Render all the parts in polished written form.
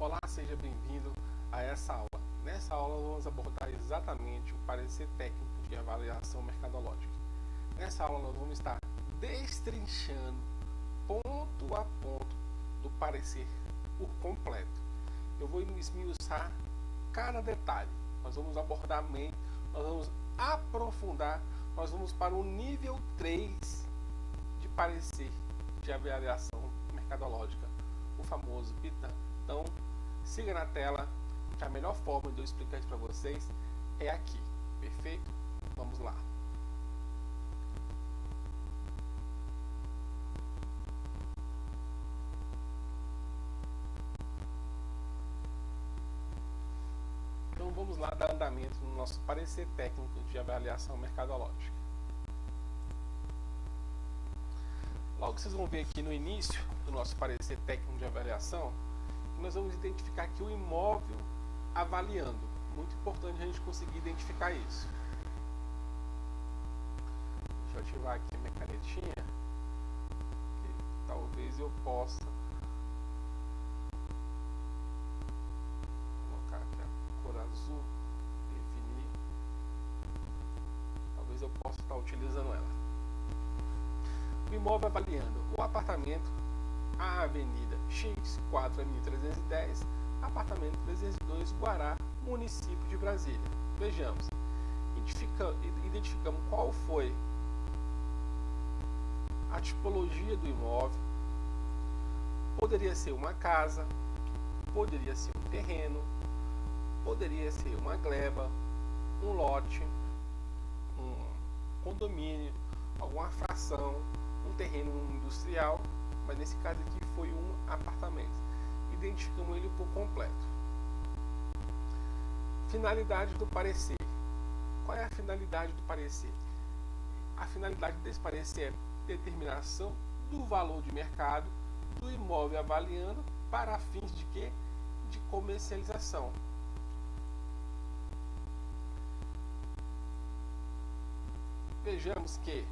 Olá, seja bem-vindo a essa aula. Nessa aula vamos abordar exatamente o parecer técnico de avaliação mercadológica. Nessa aula nós vamos estar destrinchando ponto a ponto do parecer por completo. Eu vou esmiuçar cada detalhe. Nós vamos abordar bem, nós vamos aprofundar, nós vamos para o nível 3 de parecer de avaliação mercadológica, o famoso PITAM. Então, siga na tela, que a melhor forma de eu explicar isso para vocês é aqui, perfeito? Vamos lá. Então vamos lá dar andamento no nosso parecer técnico de avaliação mercadológica. Logo vocês vão ver aqui no início do nosso parecer técnico de avaliação, que nós vamos identificar aqui o imóvel avaliando. Muito importante a gente conseguir identificar isso. Deixa eu ativar aqui a minha canetinha, que talvez eu possa colocar aqui a cor azul, definir. Talvez eu possa estar utilizando ela. O imóvel avaliando o apartamento, a avenida X, 4.310, apartamento 302, Guará, município de Brasília. Vejamos, identificamos qual foi a tipologia do imóvel. Poderia ser uma casa, poderia ser um terreno, poderia ser uma gleba, um lote, um condomínio, alguma fração, um terreno industrial, mas nesse caso aqui foi um apartamento. Identificamos ele por completo. Finalidade do parecer. Qual é a finalidade do parecer? A finalidade desse parecer é determinação do valor de mercado do imóvel avaliando para fins de quê? De comercialização. Vejamos que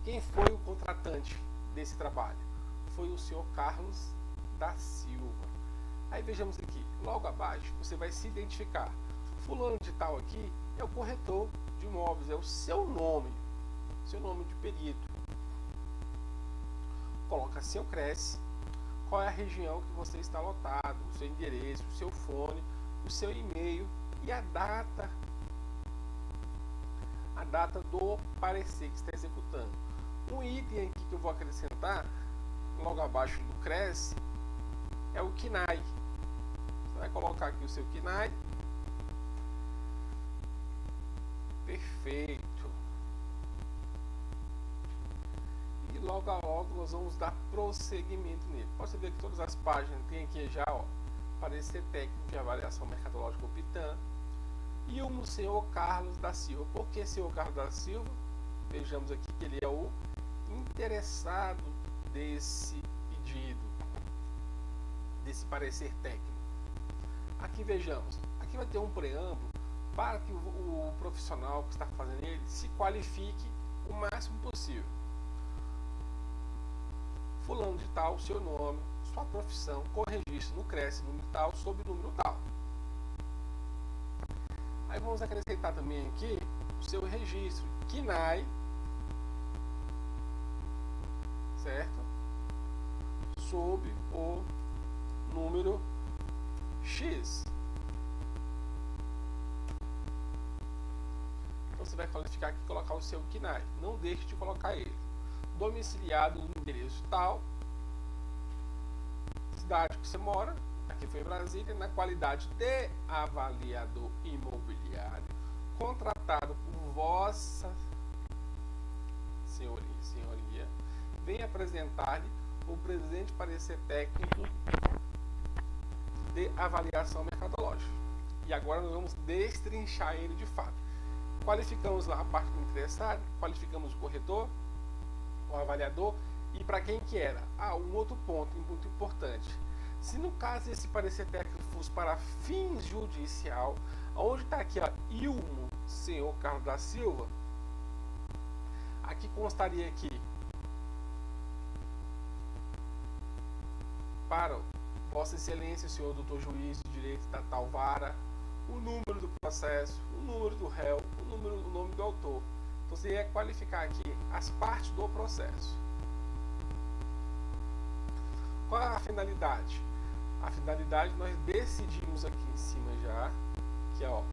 quem foi o contratante desse trabalho? Foi o senhor Carlos da Silva. Aí vejamos aqui, logo abaixo você vai se identificar. Fulano de tal aqui é o corretor de imóveis, é o seu nome de perito. Coloca seu CRES, qual é a região que você está lotado, o seu endereço, o seu fone, o seu e-mail e a data do parecer que está executando. Um item aqui que eu vou acrescentar logo abaixo do CRES é o KNAI. Você vai colocar aqui o seu KNAI. Perfeito. E logo a logo nós vamos dar prosseguimento nele. Pode ver que todas as páginas tem aqui já, ó, parecer técnico de avaliação mercadológica, o PITAM, e o senhor Carlos da Silva. Por que senhor Carlos da Silva? Vejamos aqui que ele é o interessado desse pedido, desse parecer técnico. Aqui vejamos, aqui vai ter um preâmbulo para que o profissional que está fazendo ele se qualifique o máximo possível. Fulano de tal, seu nome, sua profissão, com registro no CRES, número tal, sob número tal. Aí vamos acrescentar também aqui o seu registro KNAI, certo? Sob o número X. Então você vai qualificar aqui e colocar o seu KNAI. Não deixe de colocar ele. Domiciliado no endereço tal, cidade que você mora, aqui foi Brasília, na qualidade de avaliador imobiliário, contratado por vossa senhoria, vem apresentar-lhe o presente parecer técnico de avaliação mercadológica. E agora nós vamos destrinchar ele de fato. Qualificamos lá a parte do interessado, qualificamos o corretor, o avaliador, e para quem que era? Um outro ponto muito importante. Se no caso esse parecer técnico fosse para fins judicial, onde está aqui, ó, Ilmo, senhor Carlos da Silva, aqui constaria aqui para Vossa Excelência, senhor doutor juiz de direito da tal vara, o número do processo, o número do réu, o nome do autor. Então você ia qualificar aqui as partes do processo. Qual é a finalidade? A finalidade nós decidimos aqui em cima já, que é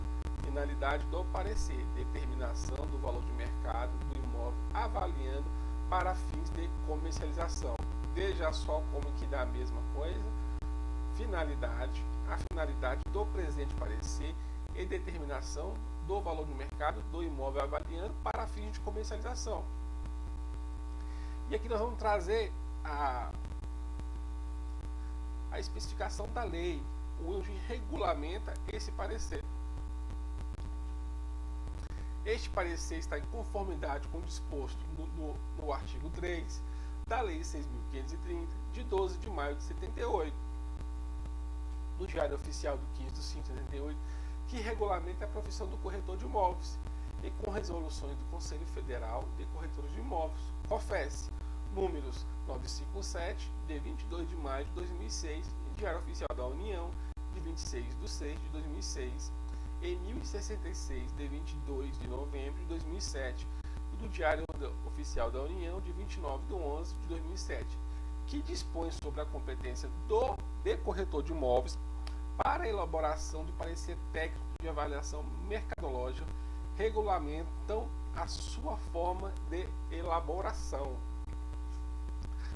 finalidade do parecer, determinação do valor de mercado do imóvel, avaliando para fins de comercialização. Veja só como que dá a mesma coisa. Finalidade, a finalidade do presente parecer e determinação do valor de mercado do imóvel avaliando para fins de comercialização. E aqui nós vamos trazer a especificação da lei, onde regulamenta esse parecer. Este parecer está em conformidade com o disposto no artigo 3 da Lei 6.530, de 12 de maio de 78, do Diário Oficial do 15 de 5 de 78, que regulamenta a profissão do corretor de imóveis, e com resoluções do Conselho Federal de Corretores de Imóveis, COFES, números 957, de 22 de maio de 2006, e Diário Oficial da União, de 26 de 6 de 2006, e 1066, de 22 de novembro de 2007, e do Diário Oficial da União, de 29 de 11 de 2007, que dispõe sobre a competência de corretor de imóveis para a elaboração de parecer técnico de avaliação mercadológica, regulamentam a sua forma de elaboração.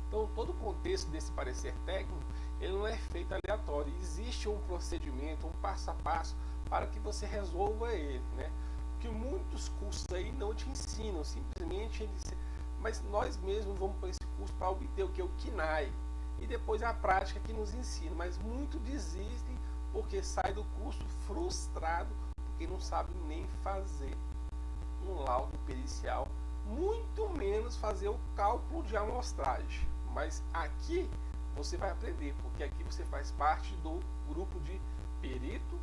Então, todo o contexto desse parecer técnico, ele não é feito aleatório, existe um procedimento, um passo a passo para que você resolva ele, né? Que muitos cursos aí não te ensinam, simplesmente mas nós mesmos vamos para esse curso para obter o que? O KNAI, e depois a prática que nos ensina, mas muitos desistem porque sai do curso frustrado, porque não sabe nem fazer um laudo pericial, muito menos fazer o cálculo de amostragem. Mas aqui você vai aprender, porque aqui você faz parte do grupo de perito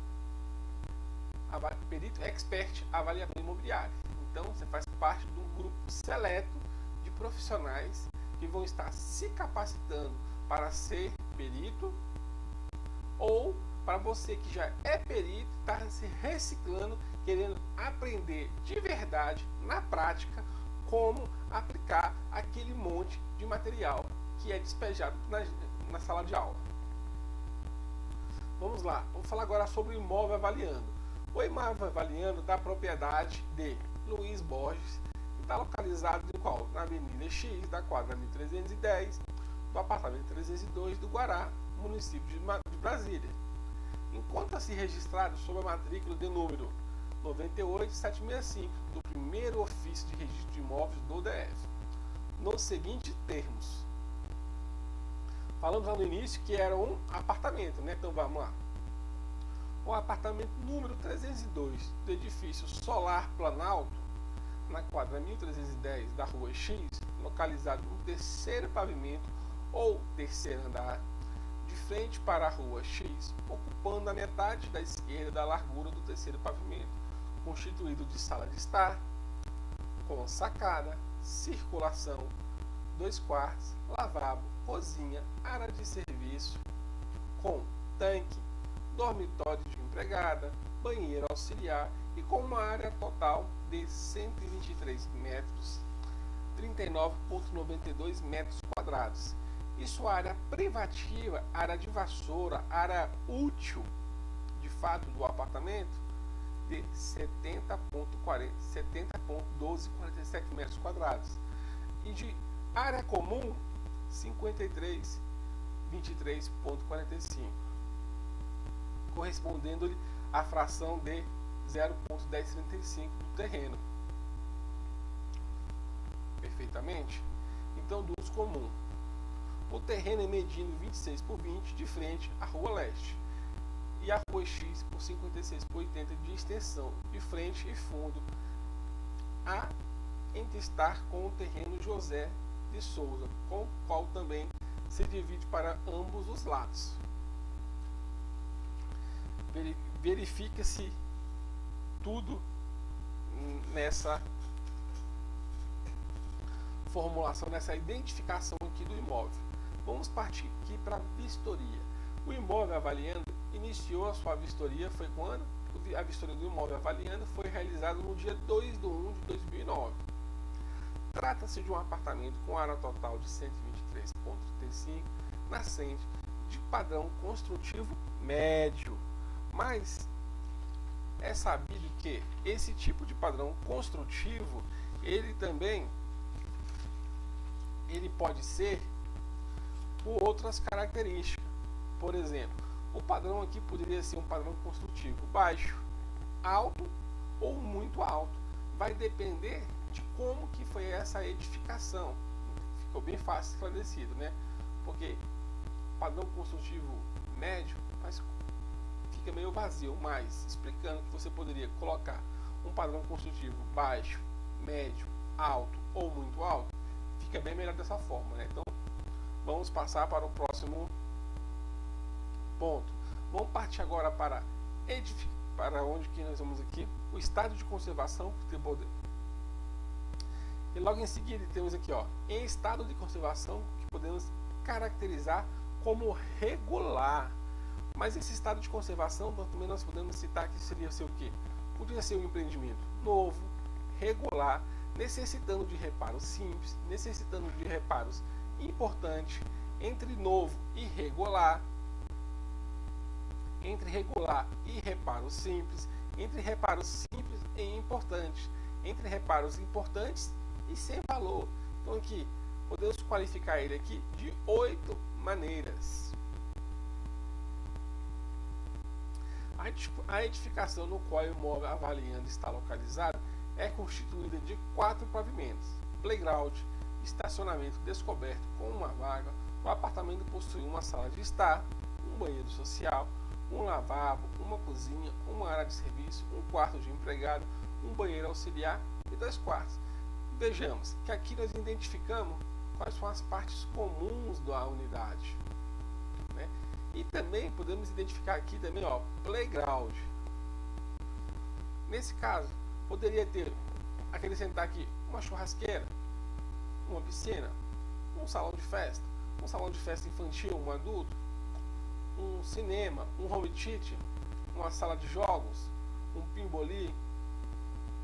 expert avaliador imobiliário. Então você faz parte de um grupo seleto de profissionais que vão estar se capacitando para ser perito, ou para você que já é perito, está se reciclando, querendo aprender de verdade, na prática, como aplicar aquele monte de material que é despejado na sala de aula. Vamos lá, vamos falar agora sobre o imóvel avaliando. O imóvel avaliando da propriedade de Luiz Borges, que está localizado em qual? Na Avenida X, da quadra 1310, do apartamento 302 do Guará, município de Brasília. Encontra-se registrado sob a matrícula de número 98765 do primeiro ofício de registro de imóveis do DF, nos seguintes termos. Falamos lá no início que era um apartamento, né? Então vamos lá. O apartamento número 302 do edifício Solar Planalto, na quadra 1310 da Rua X, localizado no terceiro pavimento ou terceiro andar, de frente para a Rua X, ocupando a metade da esquerda da largura do terceiro pavimento, constituído de sala de estar, com sacada, circulação, 2 quartos, lavabo, cozinha, área de serviço, com tanque, dormitório de empregada, banheiro auxiliar e com uma área total de 123 metros, 39,92 metros quadrados. E sua área privativa, área de vassoura, área útil, de fato, do apartamento, de 70,1247 metros quadrados. E de área comum, 53,23,45, correspondendo-lhe à fração de 0,1035 do terreno. Perfeitamente? Então, do uso comum. O terreno é medindo 26 por 20 de frente à Rua Leste e a Rua X por 56 por 80 de extensão, de frente e fundo, a entestar com o terreno José de Souza, com o qual também se divide para ambos os lados. Verifica-se tudo nessa formulação, nessa identificação aqui do imóvel. Vamos partir aqui para a vistoria. O Imóvel Avaliando iniciou a sua vistoria, foi quando? A vistoria do Imóvel Avaliando foi realizada no dia 2/1 de 2009. Trata-se de um apartamento com área total de 123,35, nascente, de padrão construtivo médio. Mas é sabido que esse tipo de padrão construtivo, ele pode ser por outras características. Por exemplo, o padrão aqui poderia ser um padrão construtivo baixo, alto ou muito alto. Vai depender de como que foi essa edificação. Ficou bem fácil esclarecido, né? Porque padrão construtivo médio, mas fica meio vazio, mas explicando que você poderia colocar um padrão construtivo baixo, médio, alto ou muito alto, fica bem melhor dessa forma, né? Então, vamos passar para o próximo ponto. Vamos partir agora para onde que nós vamos aqui? O estado de conservação. E logo em seguida temos aqui, ó, em estado de conservação, que podemos caracterizar como regular. Mas esse estado de conservação também nós podemos citar que seria ser o quê? Podia ser um empreendimento novo, regular, necessitando de reparos simples, necessitando de reparos importantes. Entre novo e regular, entre regular e reparos simples, entre reparos simples e importantes, entre reparos importantes e sem valor. Então aqui podemos qualificar ele aqui de 8 maneiras. A edificação no qual o imóvel avaliando está localizado é constituída de 4 pavimentos: playground, estacionamento descoberto com uma vaga. O apartamento possui uma sala de estar, um banheiro social, um lavabo, uma cozinha, uma área de serviço, um quarto de empregado, um banheiro auxiliar e 2 quartos. Vejamos que aqui nós identificamos quais são as partes comuns da unidade, né? E também podemos identificar aqui também, ó, playground. Nesse caso, poderia ter, acrescentar aqui, uma churrasqueira, uma piscina, um salão de festa infantil, um adulto, um cinema, um home theater, uma sala de jogos, um pimbolim,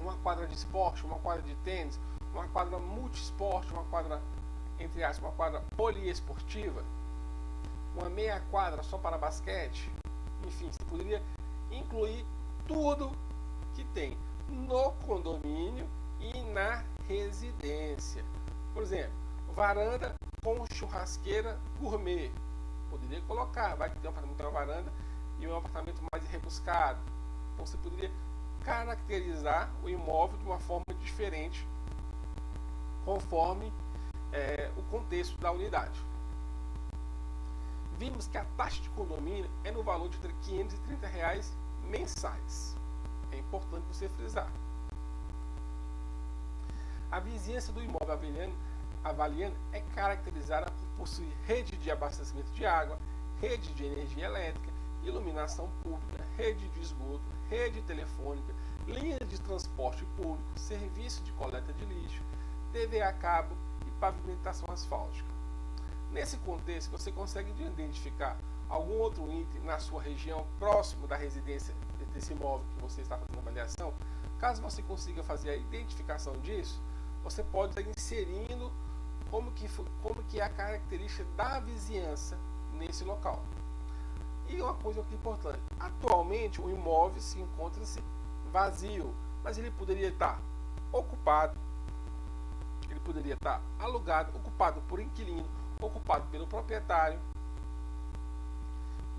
uma quadra de esporte, uma quadra de tênis, uma quadra multiesporte, uma quadra, entre aspas, uma quadra poliesportiva, uma meia quadra só para basquete. Enfim, você poderia incluir tudo que tem no condomínio e na residência. Por exemplo, varanda com churrasqueira gourmet. Poderia colocar, vai que tem um apartamento com uma varanda e um apartamento mais rebuscado. Então você poderia caracterizar o imóvel de uma forma diferente conforme o contexto da unidade. Vimos que a taxa de condomínio é no valor de R$ 530 mensais. É importante você frisar. A vizinhança do imóvel avaliando é caracterizada por possuir rede de abastecimento de água, rede de energia elétrica, iluminação pública, rede de esgoto, rede telefônica, linha de transporte público, serviço de coleta de lixo, TV a cabo e pavimentação asfáltica. Nesse contexto, você consegue identificar algum outro item na sua região próximo da residência desse imóvel que você está fazendo avaliação? Caso você consiga fazer a identificação disso, você pode estar inserindo como que é a característica da vizinhança nesse local. E uma coisa que é importante, atualmente o imóvel se encontra-se vazio, mas ele poderia estar ocupado, ele poderia estar alugado, ocupado por inquilino, ocupado pelo proprietário.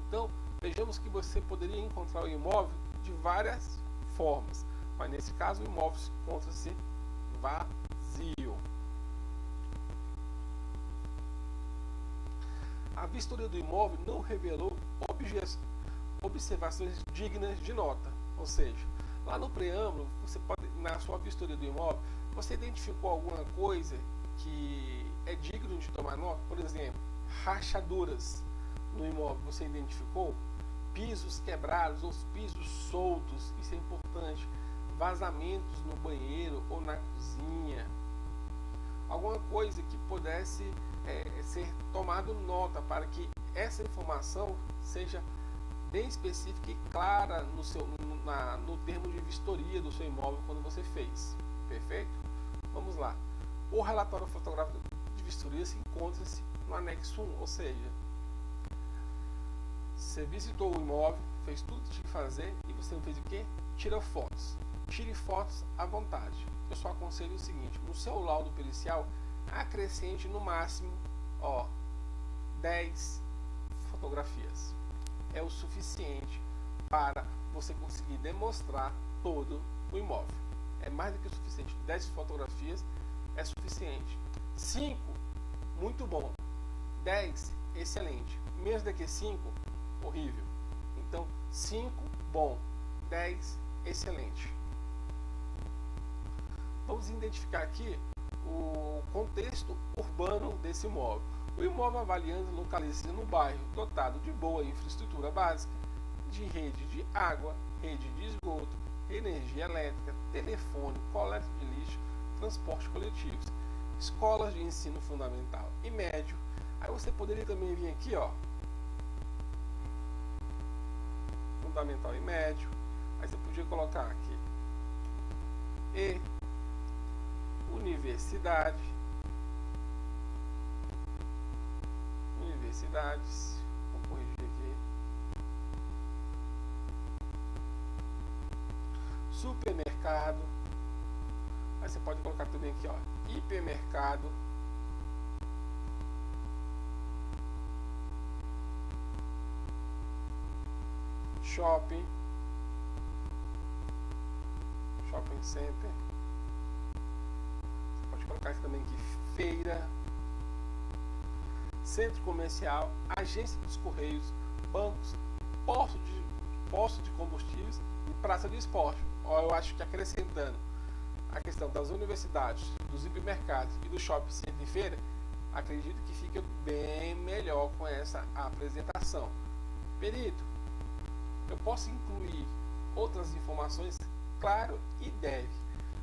Então, vejamos que você poderia encontrar o imóvel de várias formas, mas nesse caso o imóvel encontra-se vazio. A vistoria do imóvel não revelou observações dignas de nota, ou seja, lá no preâmbulo, você pode, na sua vistoria do imóvel, você identificou alguma coisa que é digno de tomar nota? Por exemplo, rachaduras no imóvel, você identificou? Pisos quebrados ou pisos soltos, isso é importante. Vazamentos no banheiro ou na cozinha. Alguma coisa que pudesse ser tomado nota para que essa informação seja bem específica e clara no termo de vistoria do seu imóvel quando você fez. Perfeito? Vamos lá. O relatório fotográfico de vistoria se encontra-se no anexo 1, ou seja, você visitou o imóvel, fez tudo que tinha que fazer e você fez o que? Tira fotos. Tire fotos à vontade. Eu só aconselho o seguinte: no seu laudo pericial, acrescente no máximo 10 fotografias. É o suficiente para você conseguir demonstrar todo o imóvel. É mais do que o suficiente. 10 fotografias é suficiente. 5, muito bom. 10, excelente. Menos do que 5, horrível. Então, 5, bom. 10, excelente. Vamos identificar aqui o contexto urbano desse imóvel. O imóvel avaliando localiza-se no bairro dotado de boa infraestrutura básica, de rede de água, rede de esgoto, energia elétrica, telefone, coleta de lixo, transporte coletivo, escolas de ensino fundamental e médio. Aí você poderia também vir aqui, fundamental e médio. Aí você podia colocar aqui e universidades, vou corrigir aqui, supermercado. Aí você pode colocar também aqui, hipermercado, shopping center. Você pode colocar aqui também aqui feira, centro comercial, agência dos correios, bancos, posto de combustíveis e praça de esporte. Eu acho que acrescentando a questão das universidades, dos hipermercados e do shopping center e feira, acredito que fica bem melhor com essa apresentação. Perito, eu posso incluir outras informações? Claro, e deve.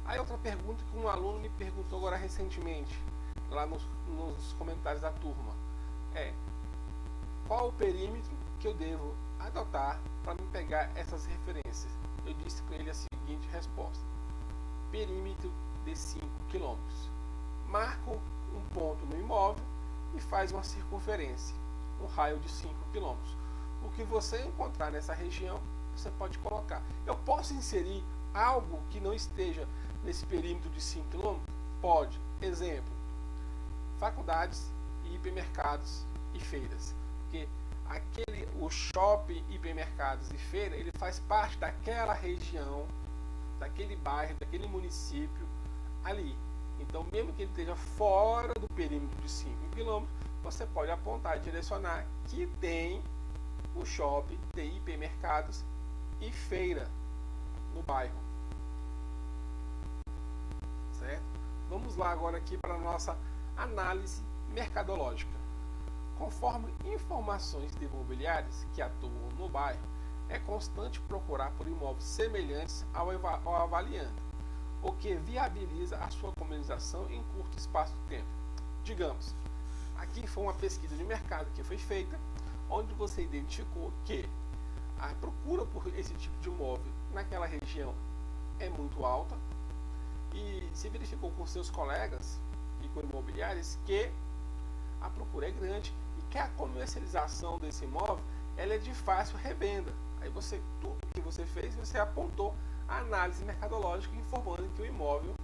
Aí outra pergunta que um aluno me perguntou agora recentemente, lá nos comentários da turma, qual o perímetro que eu devo adotar para me pegar essas referências? Eu disse para ele a seguinte resposta: perímetro de 5 km. Marco um ponto no imóvel e faz uma circunferência, um raio de 5 km. O que você encontrar nessa região, você pode colocar. Eu posso inserir algo que não esteja nesse perímetro de 5 km? Pode. Exemplo: faculdades, hipermercados e feiras. Porque o shopping, hipermercados e feira, ele faz parte daquela região, daquele bairro, daquele município ali. Então, mesmo que ele esteja fora do perímetro de 5 km, você pode apontar e direcionar que tem o shopping, tem hipermercados e feira no bairro. Certo? Vamos lá agora aqui para a nossa análise mercadológica. Conforme informações de imobiliários que atuam no bairro, é constante procurar por imóveis semelhantes ao avaliando, o que viabiliza a sua comercialização em curto espaço de tempo. Digamos, aqui foi uma pesquisa de mercado que foi feita, onde você identificou que a procura por esse tipo de imóvel naquela região é muito alta e se verificou com seus colegas e com imobiliários que a procura é grande e que a comercialização desse imóvel ela é de fácil revenda. Aí tudo que você fez, você apontou a análise mercadológica informando que o imóvel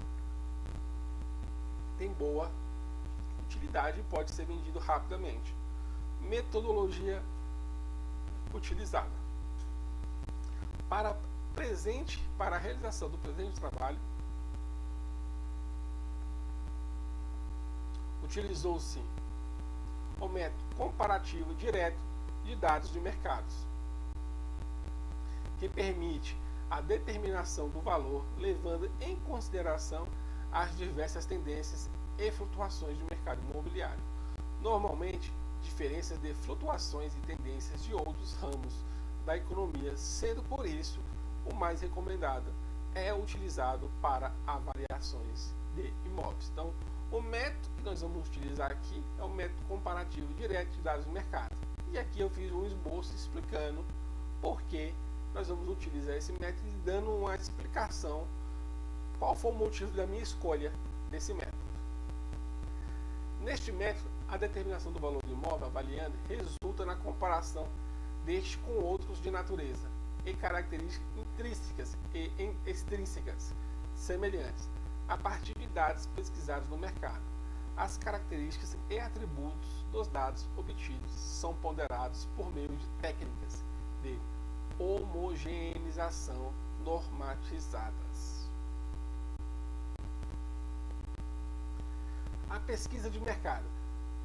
tem boa utilidade e pode ser vendido rapidamente. Metodologia utilizada para a realização do presente trabalho, utilizou-se o método comparativo direto de dados de mercados, que permite a determinação do valor levando em consideração as diversas tendências e flutuações do mercado imobiliário. Normalmente, diferenças de flutuações e tendências de outros ramos da economia, sendo por isso o mais recomendado é utilizado para avaliações de imóveis. Então, O método que nós vamos utilizar aqui é o método comparativo direto de dados do mercado. E aqui eu fiz um esboço explicando por que nós vamos utilizar esse método e dando uma explicação qual foi o motivo da minha escolha desse método. Neste método, a determinação do valor do imóvel avaliando resulta na comparação deste com outros de natureza e características intrínsecas e extrínsecas semelhantes, a partir de dados pesquisados no mercado. As características e atributos dos dados obtidos são ponderados por meio de técnicas de homogeneização normatizadas. A pesquisa de mercado.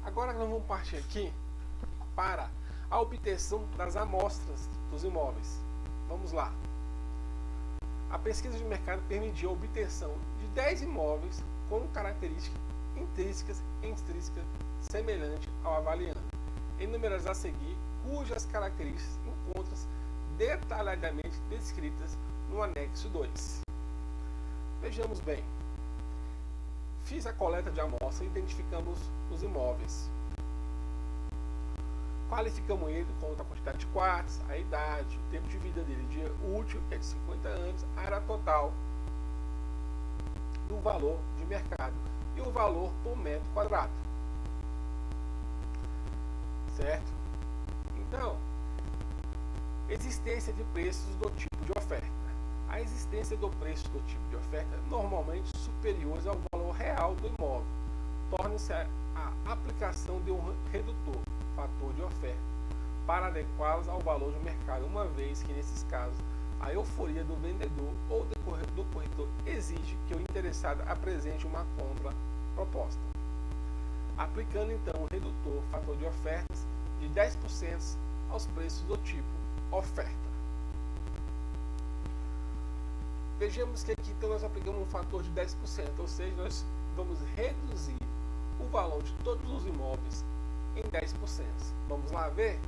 Agora nós vamos partir aqui para a obtenção das amostras dos imóveis. Vamos lá. A pesquisa de mercado permitiu a obtenção de 10 imóveis com características intrínsecas e extrínsecas semelhantes ao avaliando, enumeradas a seguir, cujas características encontram-se detalhadamente descritas no anexo 2. Vejamos bem. Fiz a coleta de amostra e identificamos os imóveis. Qualificamos ele quanto à quantidade de quartos, a idade, o tempo de vida dele, dia útil, que é de 50 anos, a área total do valor de mercado e o valor por metro quadrado. Certo? Então, existência de preços do tipo de oferta. A existência do preço do tipo de oferta normalmente superiores ao valor real do imóvel torna-se a aplicação de um redutor, fator de oferta, para adequá-los ao valor de mercado, uma vez que nesses casos a euforia do vendedor ou do corretor exige que o interessado apresente uma contraproposta. Aplicando então o redutor, fator de ofertas, de 10% aos preços do tipo oferta. Vejamos que aqui então nós aplicamos um fator de 10%, ou seja, nós vamos reduzir o valor de todos os imóveis em 10%. Vamos lá ver?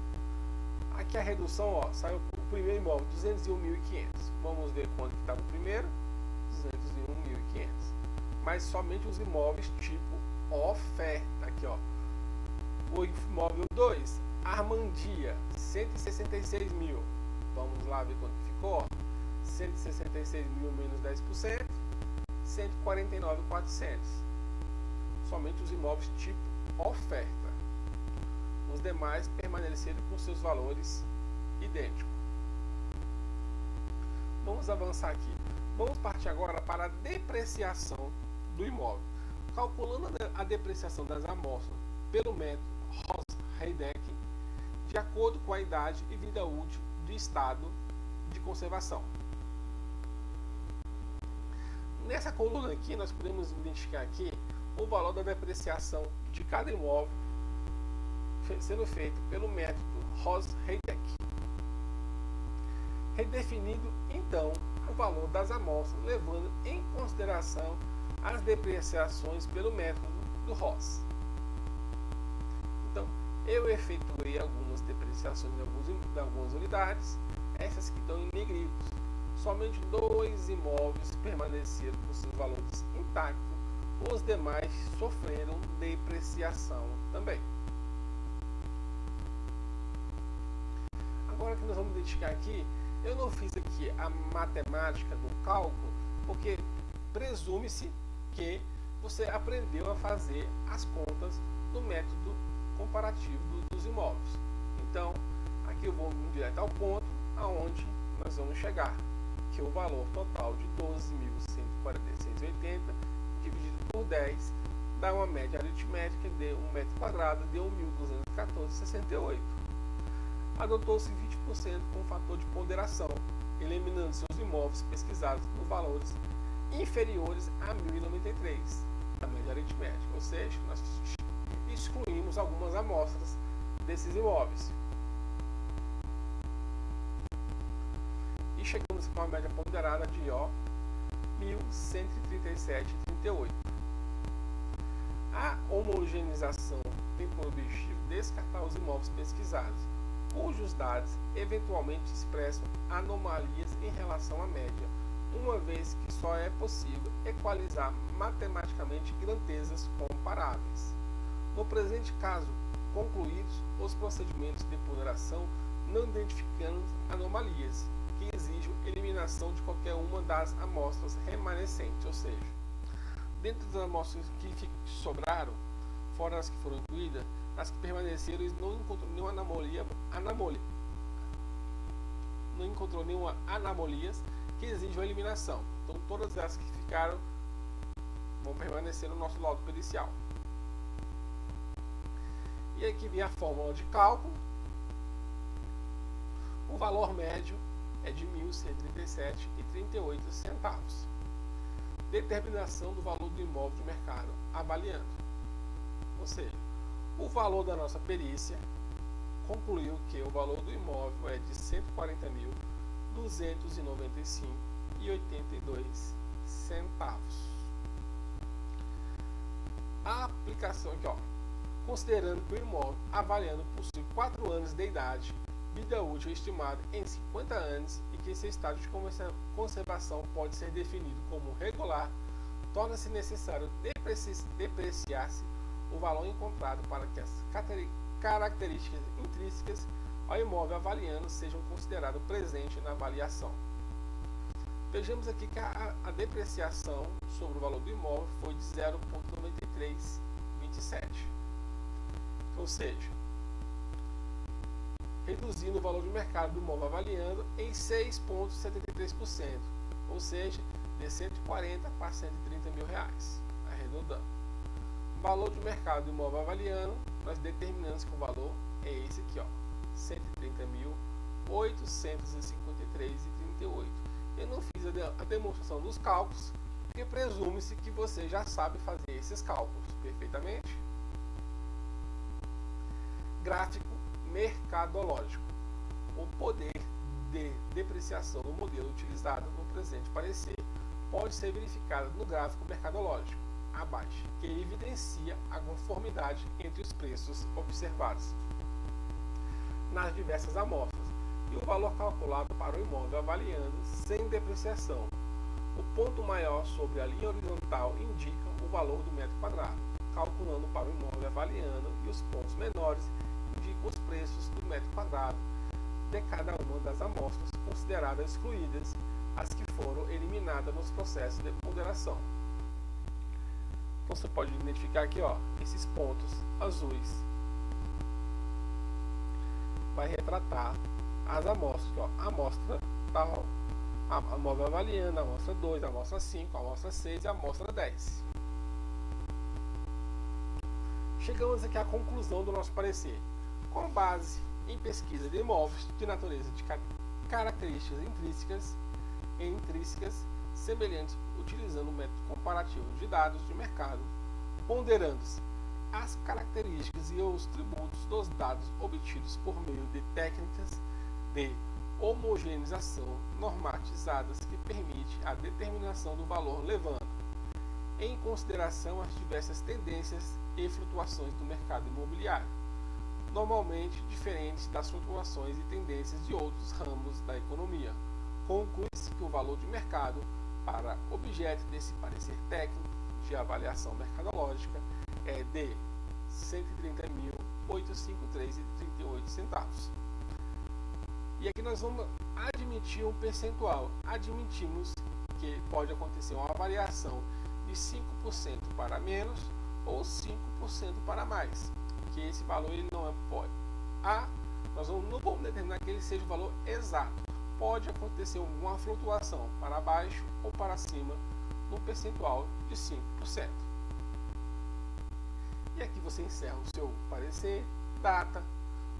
Aqui a redução, ó, saiu o primeiro imóvel, 201.500. Vamos ver quanto que estava o primeiro? 201.500. Mas somente os imóveis tipo oferta. Aqui, ó. O imóvel 2, Armandia, 166 mil. Vamos lá ver quanto que ficou, ó. 166 mil menos 10%, 149.400. Somente os imóveis tipo oferta. Os demais permaneceram com seus valores idênticos. Vamos avançar aqui. Vamos partir agora para a depreciação do imóvel. Calculando a depreciação das amostras pelo método Ross-Heideck, de acordo com a idade e vida útil do estado de conservação. Nessa coluna aqui, nós podemos identificar aqui o valor da depreciação de cada imóvel sendo feito pelo método Ross-Heideck. Redefinido, então, o valor das amostras, levando em consideração as depreciações pelo método do Ross. Então, eu efetuei algumas depreciações de algumas unidades, essas que estão em negritos. Somente 2 imóveis permaneceram com seus valores intactos, os demais sofreram depreciação também. Agora que nós vamos identificar aqui, eu não fiz aqui a matemática do cálculo, porque presume-se que você aprendeu a fazer as contas do método comparativo dos imóveis. Então, aqui eu vou direto ao ponto aonde nós vamos chegar, que o valor total de 12.146,80 dividido por 10 dá uma média aritmética de 1 metro quadrado de 1.214,68. Adotou-se 20% com fator de ponderação, eliminando seus imóveis pesquisados por valores inferiores a 1.093, a média aritmética, ou seja, nós excluímos algumas amostras desses imóveis. E chegamos com uma média ponderada de 1.137,38. A homogeneização tem por objetivo descartar os imóveis pesquisados, cujos dados eventualmente expressam anomalias em relação à média, uma vez que só é possível equalizar matematicamente grandezas comparáveis. No presente caso, concluídos os procedimentos de ponderação, não identificando anomalias, que exigem eliminação de qualquer uma das amostras remanescentes, ou seja, dentro das amostras que sobraram, fora as que foram incluídas, as que permaneceram, eles não encontrou nenhuma anomalias que exijam a eliminação. Então todas as que ficaram vão permanecer no nosso laudo pericial. E aqui vem a fórmula de cálculo. O valor médio é de R$ 1.137,38. Determinação do valor do imóvel de mercado avaliando. Ou seja, o valor da nossa perícia concluiu que o valor do imóvel é de R$ 140.295,82. A aplicação aqui, ó, considerando que o imóvel avaliando possui 4 anos de idade, vida útil estimada em 50 anos e que seu estado de conservação pode ser definido como regular, torna-se necessário depreciar-se o valor encontrado para que as características intrínsecas ao imóvel avaliando sejam consideradas presentes na avaliação. Vejamos aqui que a depreciação sobre o valor do imóvel foi de 0,9327, ou seja, reduzindo o valor de mercado do imóvel avaliando em 6,73%, ou seja, de 140 para 130 mil reais, arredondando. O valor de mercado do imóvel avaliando, nós determinamos que o valor é esse aqui, ó, 130.853,38. Eu não fiz a demonstração dos cálculos, porque presume-se que você já sabe fazer esses cálculos perfeitamente. Gráfico mercadológico. O poder de depreciação do modelo utilizado no presente parecer pode ser verificado no gráfico mercadológico abaixo, que evidencia a conformidade entre os preços observados nas diversas amostras e o valor calculado para o imóvel avaliando sem depreciação. O ponto maior sobre a linha horizontal indica o valor do metro quadrado, calculando para o imóvel avaliando, e os pontos menores indicam os preços do metro quadrado de cada uma das amostras consideradas excluídas, as que foram eliminadas nos processos de ponderação. Então você pode identificar aqui, ó, esses pontos azuis vai retratar as amostras, ó, a amostra tal, a imóvel avaliando, a amostra 2, a amostra 5, a amostra 6 e a amostra 10. Chegamos aqui à conclusão do nosso parecer. Com base em pesquisa de imóveis de natureza de características intrínsecas semelhantes, utilizando o método comparativo de dados de mercado, ponderando-se as características e os tributos dos dados obtidos por meio de técnicas de homogeneização normatizadas que permite a determinação do valor, levando em consideração as diversas tendências e flutuações do mercado imobiliário, normalmente diferentes das flutuações e tendências de outros ramos da economia. Conclui-se que o valor de mercado para objeto desse parecer técnico de avaliação mercadológica é de R$ 130.853,38. E aqui nós vamos admitir um percentual. Admitimos que pode acontecer uma variação de 5% para menos ou 5% para mais, que esse valor ele não é pode. Nós não vamos determinar que ele seja o valor exato. Pode acontecer alguma flutuação para baixo ou para cima no percentual de 5%. E aqui você encerra o seu parecer, data,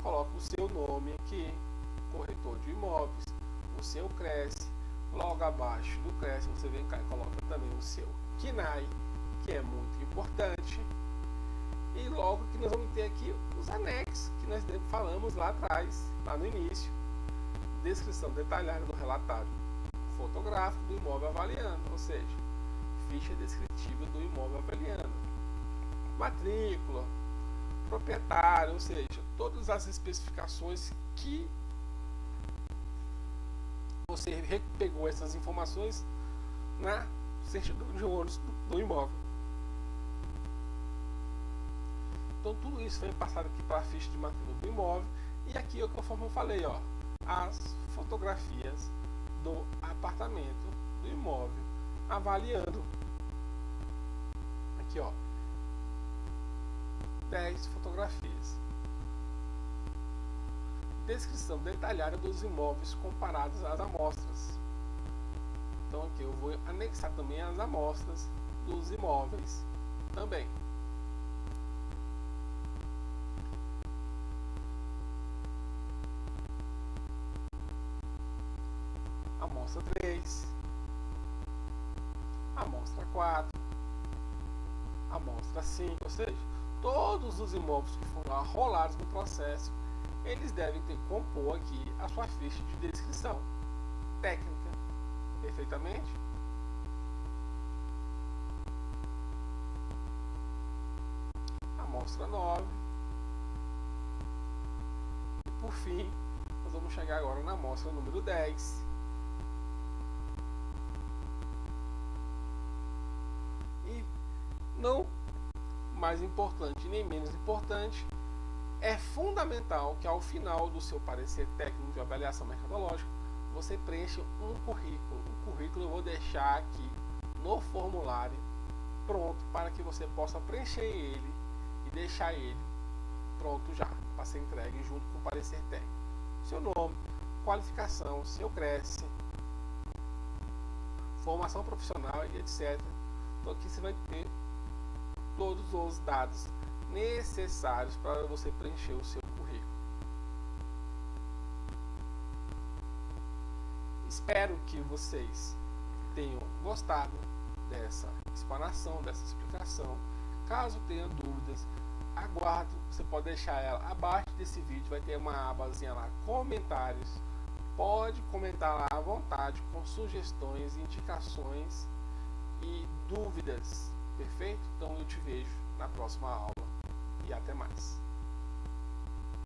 coloca o seu nome aqui, corretor de imóveis, o seu CRES, logo abaixo do CRES você vem cá e coloca também o seu KNAI, que é muito importante. E logo que nós vamos ter aqui os anexos que nós falamos lá atrás, lá no início. Descrição detalhada do relatório fotográfico do imóvel avaliando, ou seja, ficha descritiva do imóvel avaliando, matrícula, proprietário, ou seja, todas as especificações que você pegou essas informações na certidão de ônus do imóvel. Então tudo isso vem passado aqui para a ficha de matrícula do imóvel. E aqui, conforme eu falei, ó, as fotografias do apartamento, do imóvel, avaliando. Aqui, ó, 10 fotografias. Descrição detalhada dos imóveis comparados às amostras. Então aqui eu vou anexar também as amostras dos imóveis também. Amostra 3, amostra 4, amostra 5, ou seja, todos os imóveis que foram arrolados no processo, eles devem ter que compor aqui a sua ficha de descrição técnica. Perfeitamente? Amostra 9. E por fim, nós vamos chegar agora na amostra número 10. E não mais importante nem menos importante, é fundamental que ao final do seu parecer técnico de avaliação mercadológica você preencha um currículo. O currículo eu vou deixar aqui no formulário pronto para que você possa preencher ele e deixar ele pronto já para ser entregue junto com o parecer técnico. Seu nome, qualificação, seu CRECE, formação profissional e etc. Então aqui você vai ter todos os dados necessários para você preencher o seu currículo. Espero que vocês tenham gostado dessa explanação, dessa explicação. Caso tenha dúvidas, aguardo. Você pode deixar ela abaixo desse vídeo, vai ter uma abazinha lá, comentários. Pode comentar lá à vontade com sugestões, indicações e dúvidas. Perfeito? Então eu te vejo na próxima aula e até mais.